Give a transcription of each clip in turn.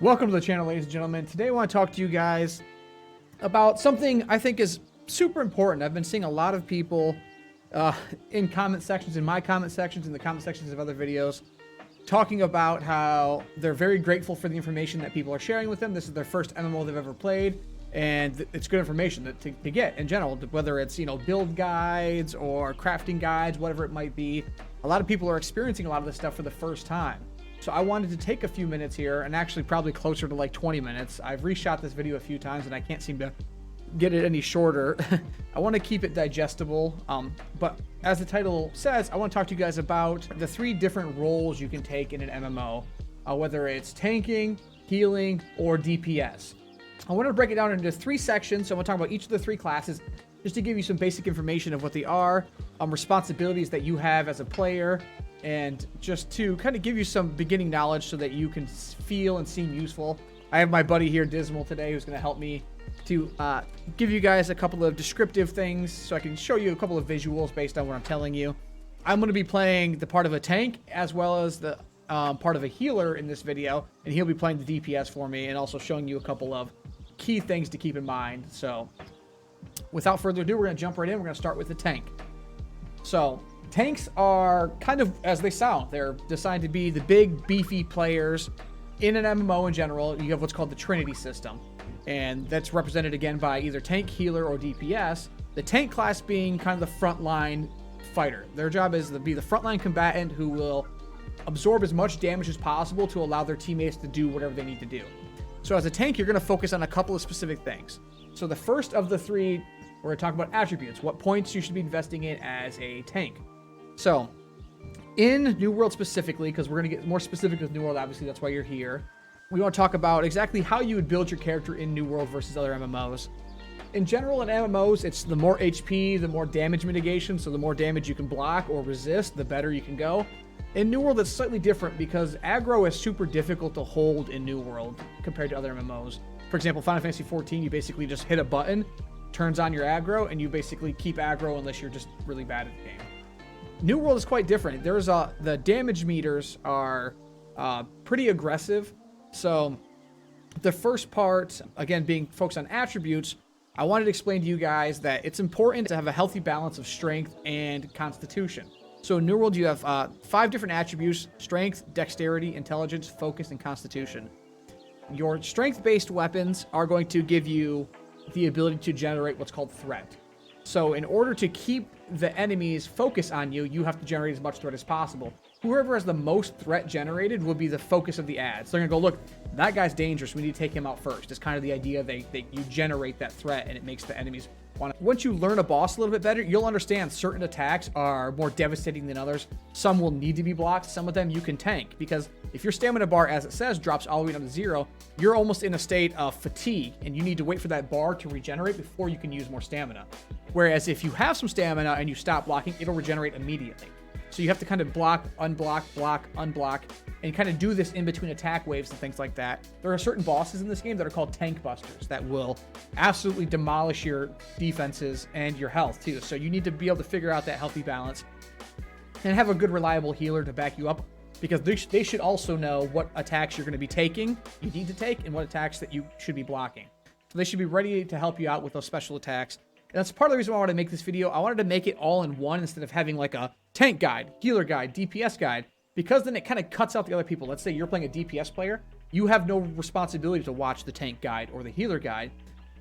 Welcome to the channel, ladies and gentlemen. Today I want to talk to you guys about something I think is super important. I've been seeing a lot of people in comment sections, in my comment sections, in the comment sections of other videos, talking about how they're very grateful for the information that people are sharing with them. This is their first MMO they've ever played, and it's good information to get in general, whether it's, you know, build guides or crafting guides, whatever it might be. A lot of people are experiencing a lot of this stuff for the first time. So I wanted to take a few minutes here, and actually probably closer to like 20 minutes. I've reshot this video a few times and I can't seem to get it any shorter. I want to keep it digestible, but as the title says, I want to talk to you guys about the 3 different roles you can take in an MMO, whether it's tanking, healing, or DPS. I want to break it down into 3 sections, so I'm going to talk about each of the 3 classes, just to give you some basic information of what they are, responsibilities that you have as a player, and just to kind of give you some beginning knowledge so that you can feel and seem useful. I have my buddy here, DPS, today, who's going to help me to give you guys a couple of descriptive things so I can show you a couple of visuals based on what I'm telling you. I'm going to be playing the part of a tank as well as the part of a healer in this video, and he'll be playing the DPS for me and also showing you a couple of key things to keep in mind. So without further ado, we're going to jump right in. We're going to start with the tank. So tanks are kind of as they sound. They're designed to be the big, beefy players in an MMO in general. You have what's called the Trinity system, and that's represented again by either tank, healer, or DPS. The tank class being kind of the frontline fighter. Their job is to be the frontline combatant who will absorb as much damage as possible to allow their teammates to do whatever they need to do. So as a tank, you're going to focus on a couple of specific things. So the first of the 3, we're going to talk about attributes, what points you should be investing in as a tank. So in New World specifically, because we're going to get more specific with New World, obviously that's why you're here, we want to talk about exactly how you would build your character in New World versus other MMOs. In general, in MMOs, it's the more HP, the more damage mitigation, so the more damage you can block or resist, the better you can go. In New World, it's slightly different because aggro is super difficult to hold in New World compared to other MMOs. For example, Final Fantasy XIV, you basically just hit a button, turns on your aggro, and you basically keep aggro unless you're just really bad at the game. New World is quite different. There's the damage meters are pretty aggressive. So the first part, again, being focused on attributes, I wanted to explain to you guys that it's important to have a healthy balance of strength and constitution. So in New World, you have 5 different attributes: strength, dexterity, intelligence, focus, and constitution. Your strength-based weapons are going to give you the ability to generate what's called threat. So in order to keep the enemy's focus on you, you have to generate as much threat as possible. Whoever has the most threat generated will be the focus of the ads. So they're going to go, look, that guy's dangerous. We need to take him out first. It's kind of the idea that you generate that threat, and it makes the enemies want to. Once you learn a boss a little bit better, you'll understand certain attacks are more devastating than others. Some will need to be blocked. Some of them you can tank, because if your stamina bar, as it says, drops all the way down to 0, you're almost in a state of fatigue, and you need to wait for that bar to regenerate before you can use more stamina. Whereas if you have some stamina and you stop blocking, it'll regenerate immediately. So you have to kind of block, unblock, block, unblock, and kind of do this in between attack waves and things like that. There are certain bosses in this game that are called tank busters that will absolutely demolish your defenses and your health too. So you need to be able to figure out that healthy balance and have a good, reliable healer to back you up, because they should also know what attacks you're going to be taking, you need to take, and what attacks that you should be blocking. So they should be ready to help you out with those special attacks. And that's part of the reason why I wanted to make this video. I wanted to make it all in one instead of having like a tank guide, healer guide, DPS guide, because then it kind of cuts out the other people. Let's say you're playing a DPS player. You have no responsibility to watch the tank guide or the healer guide.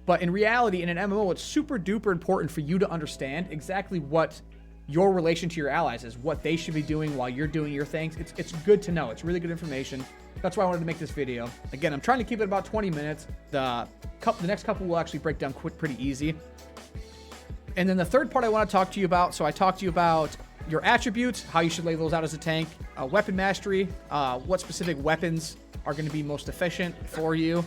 But in reality, in an MMO, it's super duper important for you to understand exactly what your relation to your allies is, what they should be doing while you're doing your things. It's good to know. It's really good information. That's why I wanted to make this video. Again, I'm trying to keep it about 20 minutes. The next couple will actually break down pretty easy. And then the third part I want to talk to you about, so I talked to you about your attributes, how you should lay those out as a tank, weapon mastery, what specific weapons are going to be most efficient for you.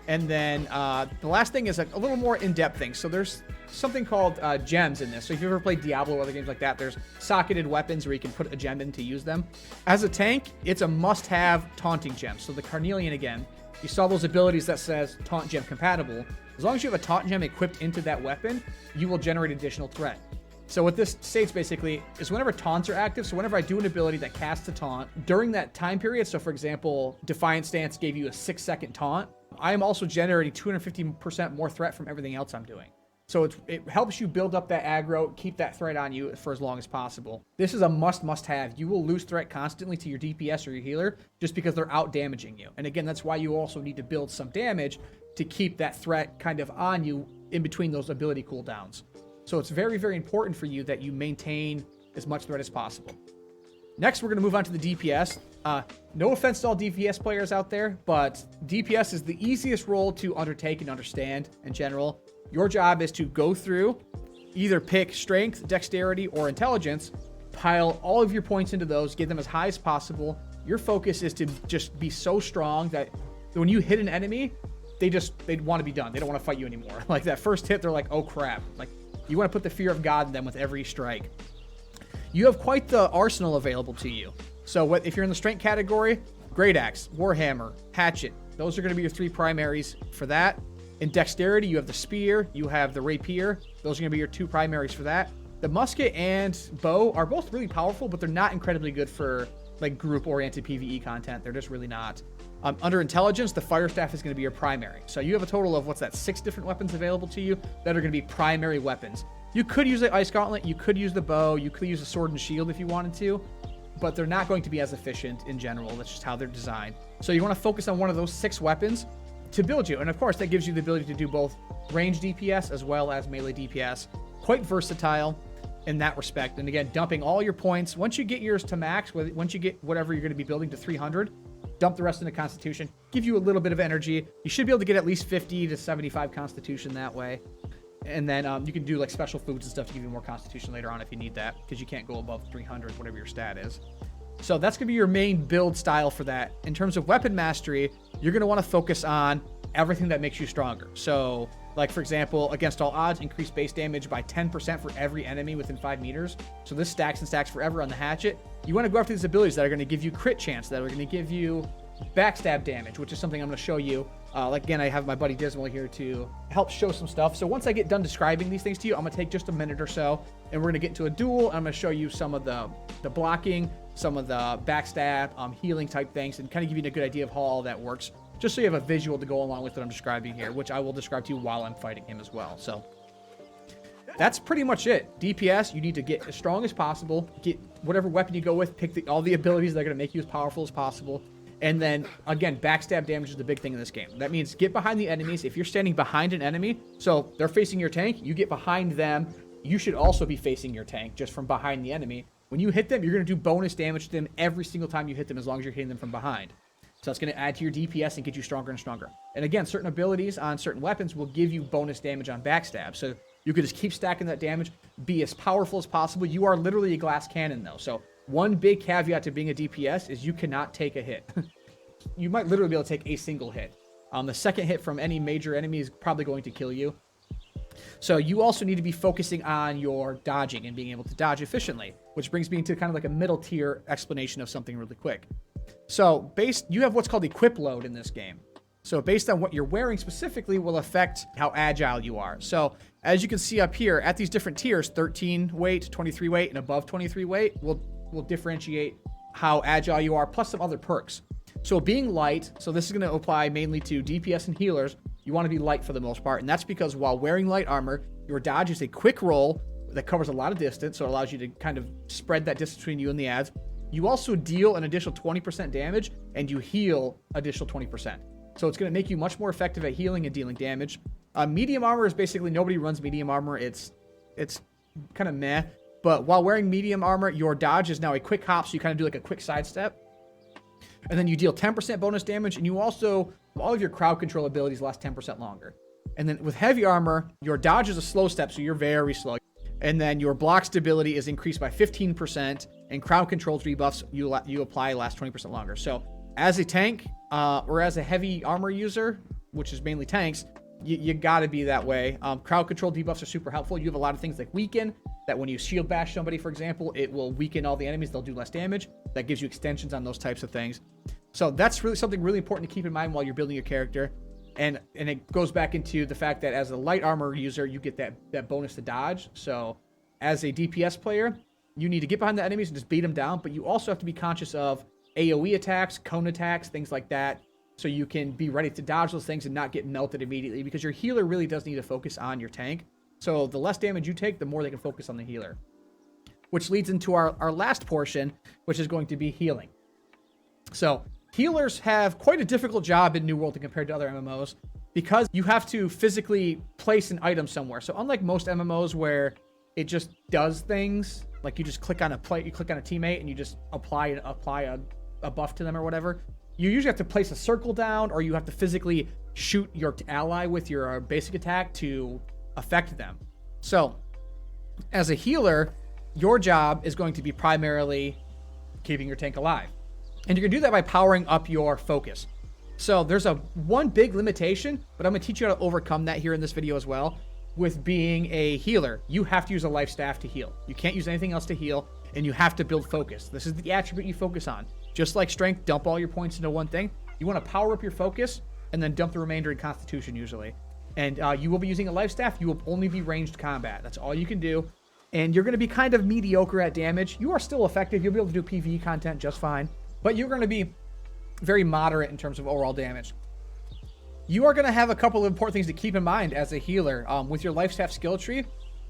And then the last thing is a little more in-depth thing. So there's something called gems in this. So if you've ever played Diablo or other games like that, there's socketed weapons where you can put a gem in to use them. As a tank, it's a must-have taunting gem. So the Carnelian, again, you saw those abilities that says taunt gem compatible. As long as you have a taunt gem equipped into that weapon, you will generate additional threat. So what this states basically is whenever taunts are active, so whenever I do an ability that casts a taunt during that time period, so for example, Defiant Stance gave you a 6-second taunt, I am also generating 250% more threat from everything else I'm doing. So it helps you build up that aggro, keep that threat on you for as long as possible. This is a must-have. You will lose threat constantly to your DPS or your healer just because they're out damaging you. And again, that's why you also need to build some damage to keep that threat kind of on you in between those ability cooldowns. So it's very, very important for you that you maintain as much threat as possible. Next, we're going to move on to the DPS. No offense to all DPS players out there, but DPS is the easiest role to undertake and understand in general. Your job is to go through, either pick strength, dexterity, or intelligence, pile all of your points into those, get them as high as possible. Your focus is to just be so strong that when you hit an enemy, they want to be done. They don't want to fight you anymore. Like that first hit, they're like, oh crap. Like you want to put the fear of God in them with every strike. You have quite the arsenal available to you. So if you're in the strength category, Great Axe, Warhammer, Hatchet, those are going to be your 3 primaries for that. In dexterity, you have the spear, you have the rapier. Those are going to be your 2 primaries for that. The musket and bow are both really powerful, but they're not incredibly good for like group-oriented PvE content. They're just really not. Under intelligence, the fire staff is going to be your primary. So you have a total of, 6 different weapons available to you that are going to be primary weapons. You could use the ice gauntlet, you could use the bow, you could use a sword and shield if you wanted to, but they're not going to be as efficient in general. That's just how they're designed. So you want to focus on one of those 6 weapons to build you. And of course, that gives you the ability to do both range DPS as well as melee DPS. Quite versatile in that respect. And again, dumping all your points. Once you get yours to max, once you get whatever you're going to be building to 300, dump the rest into Constitution. Give you a little bit of energy. You should be able to get at least 50 to 75 Constitution that way. And then you can do like special foods and stuff to give you more Constitution later on if you need that, because you can't go above 300, whatever your stat is. So that's going to be your main build style for that. In terms of weapon mastery, you're going to want to focus on everything that makes you stronger. So, like for example, against all odds, increase base damage by 10% for every enemy within 5 meters. So this stacks and stacks forever on the hatchet. You want to go after these abilities that are going to give you crit chance, that are going to give you backstab damage, which is something I'm going to show you. Like again, I have my buddy DPS here to help show some stuff. So once I get done describing these things to you, I'm going to take just a minute or so, and we're going to get into a duel. I'm going to show you some of the blocking, some of the backstab, healing type things, and kind of give you a good idea of how all that works, just so you have a visual to go along with what I'm describing here, which I will describe to you while I'm fighting him as well. So that's pretty much it. DPS, you need to get as strong as possible, get whatever weapon you go with, pick all the abilities that are going to make you as powerful as possible. And then, again, backstab damage is the big thing in this game. That means get behind the enemies. If you're standing behind an enemy, so they're facing your tank, you get behind them. You should also be facing your tank just from behind the enemy. When you hit them, you're going to do bonus damage to them every single time you hit them, as long as you're hitting them from behind. So that's going to add to your DPS and get you stronger and stronger. And again, certain abilities on certain weapons will give you bonus damage on backstab. So you could just keep stacking that damage, be as powerful as possible. You are literally a glass cannon, though. So one big caveat to being a DPS is you cannot take a hit. You might literally be able to take a single hit. The second hit from any major enemy is probably going to kill you. So you also need to be focusing on your dodging and being able to dodge efficiently, which brings me into kind of like a middle tier explanation of something really quick. So you have what's called equip load in this game. So based on what you're wearing specifically will affect how agile you are. So as you can see up here at these different tiers, 13 weight, 23 weight, and above 23 weight will differentiate how agile you are, plus some other perks. So being light, so this is going to apply mainly to DPS and healers. You want to be light for the most part, and that's because while wearing light armor, your dodge is a quick roll that covers a lot of distance, so it allows you to kind of spread that distance between you and the ads. You also deal an additional 20% damage, and you heal additional 20%. So it's going to make you much more effective at healing and dealing damage. Medium armor is basically, nobody runs medium armor. It's kind of meh. But while wearing medium armor, your dodge is now a quick hop, so you kind of do like a quick sidestep. And then you deal 10% bonus damage, and you also, all of your crowd control abilities last 10% longer. And then with heavy armor, your dodge is a slow step, so you're very slow. And then your block stability is increased by 15%, and crowd control rebuffs you apply last 20% longer. So as a tank, or as a heavy armor user, which is mainly tanks, you gotta be that way. Crowd control debuffs are super helpful. You have a lot of things like weaken, that when you shield bash somebody, for example, it will weaken all the enemies. They'll do less damage. That gives you extensions on those types of things. So that's really something really important to keep in mind while you're building your character. And it goes back into the fact that as a light armor user, you get that bonus to dodge. So as a DPS player, you need to get behind the enemies and just beat them down, but you also have to be conscious of AoE attacks, cone attacks, things like that, so you can be ready to dodge those things and not get melted immediately, because your healer really does need to focus on your tank. So the less damage you take, the more they can focus on the healer. Which leads into our last portion, which is going to be healing. So healers have quite a difficult job in New World compared to other MMOs, because you have to physically place an item somewhere. So unlike most MMOs where it just does things, like you just click on a plate, you click on a teammate, and you just apply a buff to them or whatever, you usually have to place a circle down, or you have to physically shoot your ally with your basic attack to affect them. So as a healer, your job is going to be primarily keeping your tank alive. And you're going to do that by powering up your focus. So there's one big limitation, but I'm going to teach you how to overcome that here in this video as well. With being a healer, you have to use a life staff to heal. You can't use anything else to heal, and you have to build focus. This is the attribute you focus on. Just like strength, dump all your points into one thing. You want to power up your focus, and then dump the remainder in constitution usually. And you will be using a life staff. You will only be ranged combat. That's all you can do. And you're going to be kind of mediocre at damage. You are still effective. You'll be able to do PvE content just fine. But you're going to be very moderate in terms of overall damage. You are going to have a couple of important things to keep in mind as a healer. With your life staff skill tree,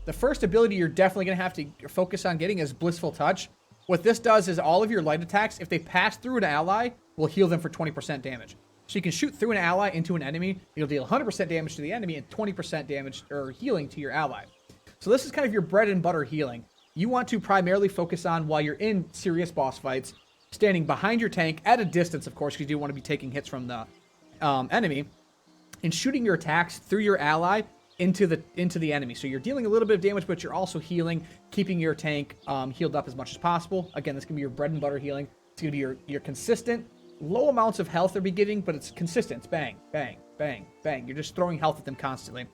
the first ability you're definitely going to have to focus on getting is Blissful Touch. What this does is all of your light attacks, if they pass through an ally, will heal them for 20% damage. So you can shoot through an ally into an enemy. You'll deal 100% damage to the enemy and 20% damage or healing to your ally. So this is kind of your bread and butter healing. You want to primarily focus on, while you're in serious boss fights, standing behind your tank at a distance, of course, because you do want to be taking hits from the enemy, and shooting your attacks through your ally into the enemy. So you're dealing a little bit of damage, but you're also healing, keeping your tank healed up as much as possible. Again, this can be your bread and butter healing. It's going to be your consistent, low amounts of health they'll be giving, but it's consistent. It's bang, bang, bang, bang. You're just throwing health at them constantly.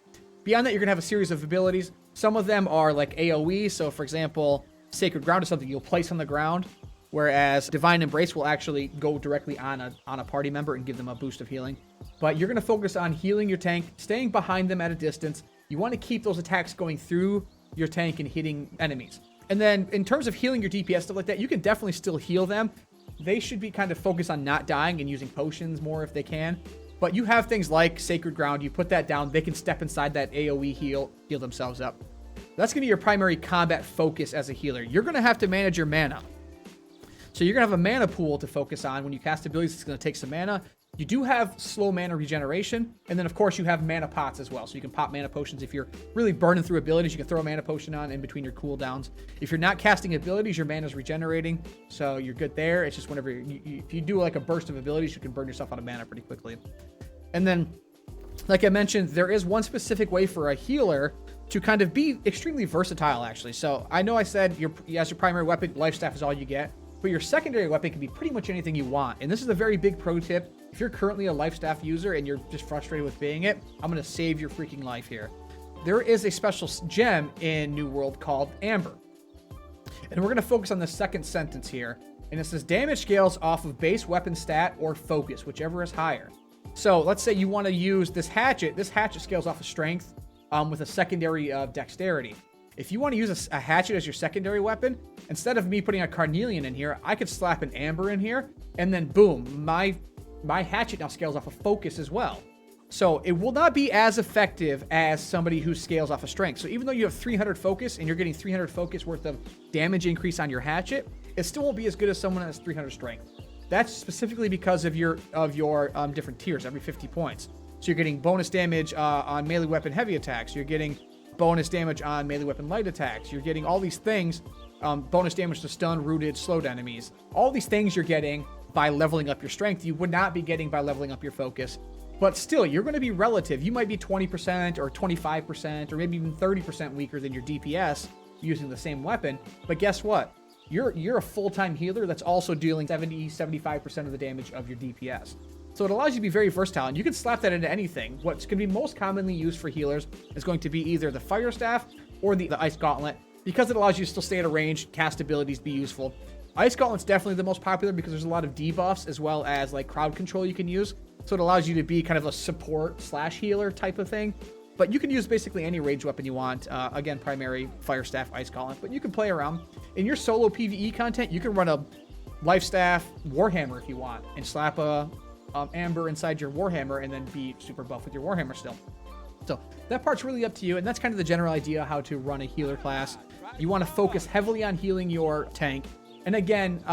Beyond that, you're going to have a series of abilities. Some of them are like AoE. So, for example, Sacred Ground is something you'll place on the ground, whereas Divine Embrace will actually go directly on a party member and give them a boost of healing. But you're going to focus on healing your tank, staying behind them at a distance. You want to keep those attacks going through your tank and hitting enemies. And then in terms of healing your DPS, stuff like that, you can definitely still heal them. They should be kind of focused on not dying and using potions more if they can. But you have things like Sacred Ground. You put that down, they can step inside that AoE heal themselves up. That's going to be your primary combat focus as a healer. You're going to have to manage your mana. So you're going to have a mana pool to focus on. When you cast abilities, it's going to take some mana. You do have slow mana regeneration. And then, of course, you have mana pots as well. So you can pop mana potions. If you're really burning through abilities, you can throw a mana potion on in between your cooldowns. If you're not casting abilities, your mana is regenerating. So you're good there. It's just whenever if you do like a burst of abilities, you can burn yourself out of mana pretty quickly. And then, like I mentioned, there is one specific way for a healer to kind of be extremely versatile, actually. So I know I said as your primary weapon, life staff is all you get. But your secondary weapon can be pretty much anything you want. And this is a very big pro tip. If you're currently a life staff user and you're just frustrated with being it, I'm going to save your freaking life here. There is a special gem in New World called Amber. And we're going to focus on the second sentence here. And it says damage scales off of base weapon stat or focus, whichever is higher. So let's say you want to use this hatchet. This hatchet scales off of strength with a secondary dexterity. If you want to use a hatchet as your secondary weapon, instead of me putting a carnelian in here, I could slap an amber in here, and then boom, my hatchet now scales off of focus as well. So it will not be as effective as somebody who scales off of strength. So even though you have 300 focus and you're getting 300 focus worth of damage increase on your hatchet, it still won't be as good as someone that has 300 strength. That's specifically because of your different tiers every 50 points. So you're getting bonus damage on melee weapon heavy attacks. You're getting bonus damage on melee weapon light attacks. You're getting all these things, bonus damage to stun, rooted, slowed enemies. All these things you're getting by leveling up your strength. You would not be getting by leveling up your focus. But still, you're going to be relative. You might be 20% or 25% or maybe even 30% weaker than your DPS using the same weapon. But guess what? You're a full-time healer that's also dealing 70-75% of the damage of your DPS. So it allows you to be very versatile, and you can slap that into anything. What's going to be most commonly used for healers is going to be either the Fire Staff or the Ice Gauntlet, because it allows you to still stay at a range, cast abilities, be useful. Ice Gauntlet's definitely the most popular because there's a lot of debuffs as well as like crowd control you can use. So it allows you to be kind of a support / healer type of thing. But you can use basically any rage weapon you want. Again, primary, fire staff, ice gauntlet, but you can play around. In your solo PvE content, you can run a life staff warhammer if you want, and slap a amber inside your warhammer, and then be super buff with your warhammer still. So that part's really up to you, and that's kind of the general idea how to run a healer class. You want to focus heavily on healing your tank. And again,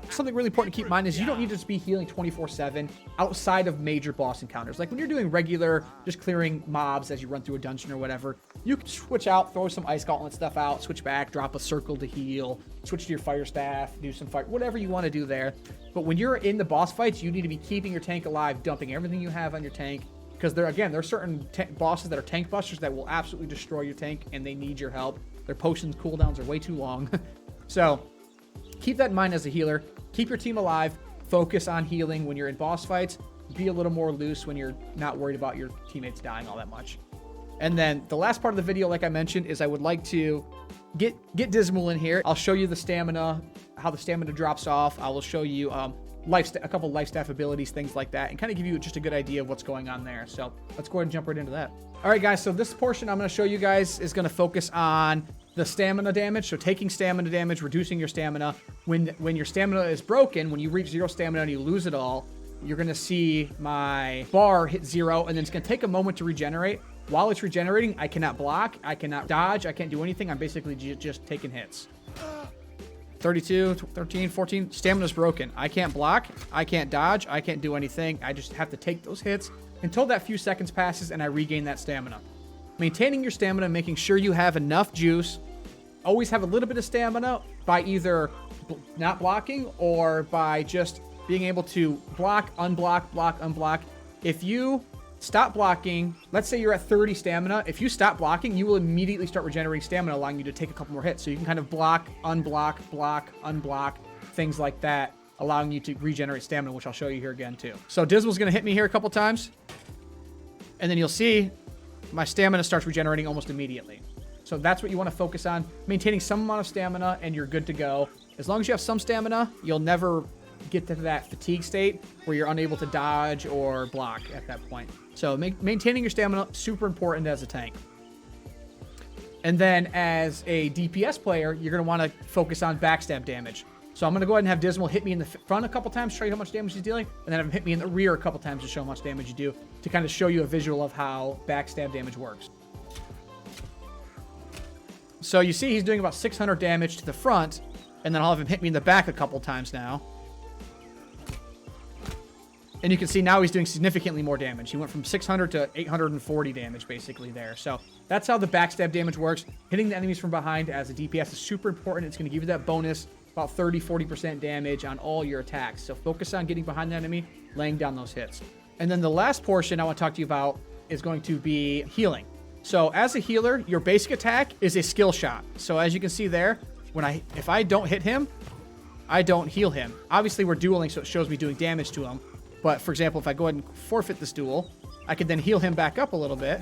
something really important to keep in mind is you don't need to just be healing 24/7 outside of major boss encounters. Like when you're doing regular, just clearing mobs as you run through a dungeon or whatever, you can switch out, throw some ice gauntlet stuff out, switch back, drop a circle to heal, switch to your fire staff, do some fight, whatever you want to do there. But when you're in the boss fights, you need to be keeping your tank alive, dumping everything you have on your tank. Because there are certain bosses that are tank busters that will absolutely destroy your tank, and they need your help. Their potions cooldowns are way too long. So keep that in mind as a healer. Keep your team alive. Focus on healing when you're in boss fights. Be a little more loose when you're not worried about your teammates dying all that much. And then the last part of the video, like I mentioned, is I would like to get Dismal in here. I'll show you the stamina, how the stamina drops off. I will show you a couple life staff abilities, things like that, and kind of give you just a good idea of what's going on there. So let's go ahead and jump right into that. All right, guys, so this portion I'm going to show you guys is going to focus on the stamina damage. So taking stamina damage, reducing your stamina. When your stamina is broken, when you reach 0 stamina and you lose it all, you're going to see my bar hit 0, and then it's going to take a moment to regenerate. While it's regenerating, I cannot block, I cannot dodge, I can't do anything. I'm basically just taking hits. 32, 13, 14, stamina's broken. I can't block, I can't dodge, I can't do anything. I just have to take those hits until that few seconds passes and I regain that stamina. Maintaining your stamina, making sure you have enough juice. Always have a little bit of stamina by either not blocking or by just being able to block, unblock, block, unblock. If you stop blocking, let's say you're at 30 stamina. If you stop blocking, you will immediately start regenerating stamina, allowing you to take a couple more hits. So you can kind of block, unblock, block, unblock, things like that, allowing you to regenerate stamina, which I'll show you here again too. So Dismal's going to hit me here a couple times, and then you'll see my stamina starts regenerating almost immediately. So that's what you want to focus on, maintaining some amount of stamina, and you're good to go. As long as you have some stamina, you'll never get to that fatigue state where you're unable to dodge or block at that point. So maintaining your stamina, super important as a tank. And then as a DPS player, you're going to want to focus on backstab damage. So I'm going to go ahead and have Dismal hit me in the front a couple times, show you how much damage he's dealing, and then have him hit me in the rear a couple times to show how much damage you do, to kind of show you a visual of how backstab damage works. So you see he's doing about 600 damage to the front, and then I'll have him hit me in the back a couple times now. And you can see now he's doing significantly more damage. He went from 600 to 840 damage basically there. So that's how the backstab damage works. Hitting the enemies from behind as a DPS is super important. It's going to give you that bonus, about 30-40% damage on all your attacks. So focus on getting behind the enemy, laying down those hits. And then the last portion I want to talk to you about is going to be healing. So as a healer, your basic attack is a skill shot. So as you can see there, if I don't hit him, I don't heal him. Obviously we're dueling, so it shows me doing damage to him. But for example, if I go ahead and forfeit this duel, I could then heal him back up a little bit.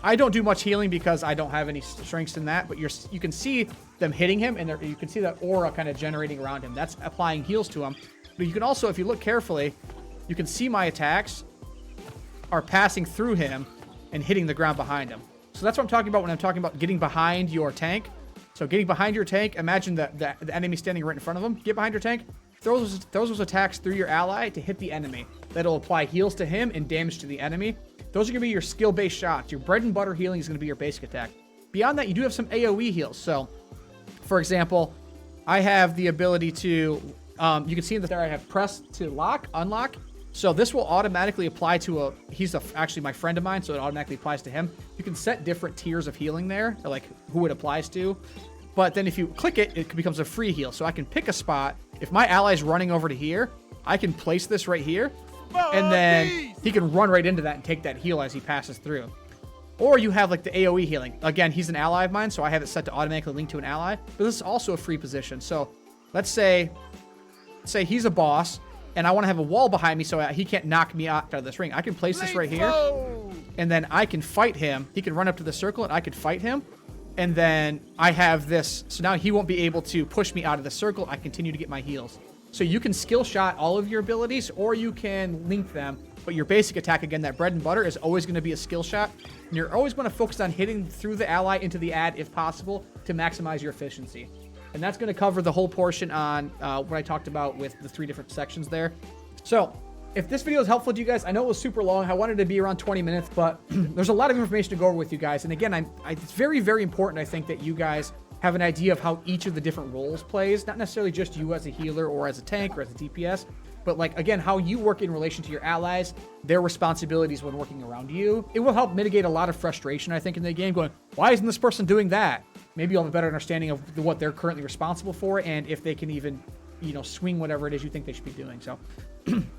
I don't do much healing because I don't have any strengths in that, but you can see them hitting him, and you can see that aura kind of generating around him. That's applying heals to him. But you can also, if you look carefully, you can see my attacks are passing through him and hitting the ground behind him. So that's what I'm talking about when I'm talking about getting behind your tank. So getting behind your tank, imagine the enemy standing right in front of him. Get behind your tank. Throw those attacks through your ally to hit the enemy. That'll apply heals to him and damage to the enemy. Those are going to be your skill-based shots. Your bread and butter healing is going to be your basic attack. Beyond that, you do have some AoE heals. So, for example, I have the ability to, you can see in there I have press to lock, unlock. So this will automatically apply to he's actually my friend of mine, so it automatically applies to him. You can set different tiers of healing there, like who it applies to. But then if you click it, it becomes a free heal. So I can pick a spot. If my ally's running over to here, I can place this right here. And then he can run right into that and take that heal as he passes through. Or you have like the AoE healing. Again, he's an ally of mine, so I have it set to automatically link to an ally. But this is also a free position. So let's say he's a boss, and I want to have a wall behind me so he can't knock me out of this ring. I can place this right here, and then I can fight him. He can run up to the circle, and I can fight him. And then I have this, so now he won't be able to push me out of the circle. I continue to get my heals. So you can skill shot all of your abilities, or you can link them. But your basic attack, again, that bread and butter, is always going to be a skill shot. And you're always going to focus on hitting through the ally into the ad if possible to maximize your efficiency. And that's going to cover the whole portion on what I talked about with the 3 different sections there. So if this video is helpful to you guys, I know it was super long. I wanted to be around 20 minutes, but there's a lot of information to go over with you guys. And again, it's very, very important, I think, that you guys have an idea of how each of the different roles plays. Not necessarily just you as a healer or as a tank or as a DPS, but like, again, how you work in relation to your allies, their responsibilities when working around you. It will help mitigate a lot of frustration, I think, in the game, going, why isn't this person doing that? Maybe you'll have a better understanding of what they're currently responsible for and if they can even, you know, swing whatever it is you think they should be doing. So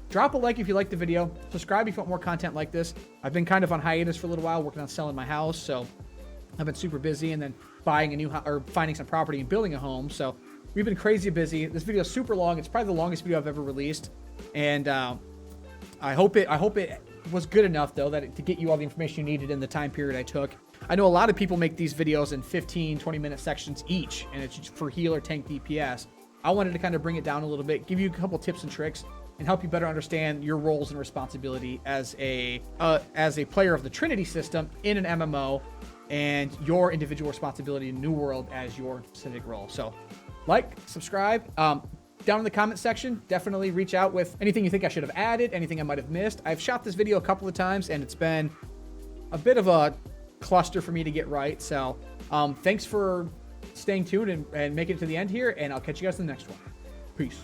drop a like if you liked the video. Subscribe if you want more content like this. I've been kind of on hiatus for a little while working on selling my house, so I've been super busy, and then buying a new house or finding some property and building a home. So we've been crazy busy. This video is super long. It's probably the longest video I've ever released. And I hope it was good enough, though, to get you all the information you needed in the time period I took. I know a lot of people make these videos in 15, 20-minute sections each, and it's just for healer, tank, DPS. I wanted to kind of bring it down a little bit, give you a couple tips and tricks, and help you better understand your roles and responsibility as a player of the Trinity system in an MMO, and your individual responsibility in New World as your specific role. So, like, subscribe. Down in the comment section, definitely reach out with anything you think I should have added, anything I might have missed. I've shot this video a couple of times, and it's been a bit of a cluster for me to get right. So, thanks for staying tuned and making it to the end here, and I'll catch you guys in the next one. Peace.